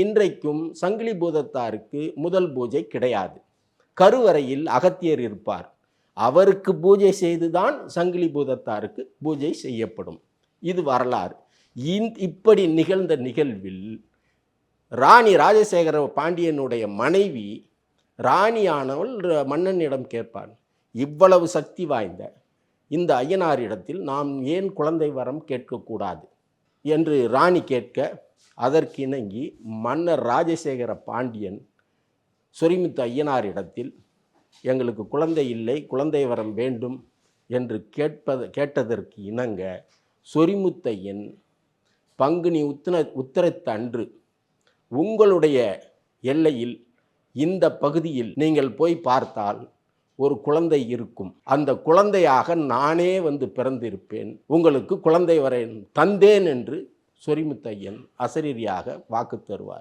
இன்றைக்கும் சங்கிலி பூதத்தாருக்கு முதல் பூஜை கிடையாது. கருவறையில் அகத்தியர் இருப்பார். அவருக்கு பூஜை செய்துதான் சங்கிலி பூதத்தாருக்கு பூஜை செய்யப்படும். இது வரலாறு. இப்படி நிகழ்ந்த நிகழ்வில் ராணி ராஜசேகர பாண்டியனுடைய மனைவி ராணியானவள் மன்னனிடம் கேட்பாள், இவ்வளவு சக்தி வாய்ந்த இந்த ஐயனாரிடத்தில் நாம் ஏன் குழந்தை வரம் கேட்கக்கூடாது என்று ராணி கேட்க, அதற்கிணங்கி மன்னர் ராஜசேகர பாண்டியன் சொரிமுத்து ஐயனாரிடத்தில் எங்களுக்கு குழந்தை இல்லை, குழந்தை வரம் வேண்டும் என்று கேட்டதற்கு இணங்க சொரிமுத்தையன் பங்குனி உத்திரத்து அன்று உங்களுடைய எல்லையில் இந்த பகுதியில் நீங்கள் போய் பார்த்தால் ஒரு குழந்தை இருக்கும், அந்த குழந்தையாக நானே வந்து பிறந்திருப்பேன், உங்களுக்கு குழந்தை வரை தந்தேன் என்று சொரிமுத்தையன் அசரீரியாக வாக்கு தருவார்.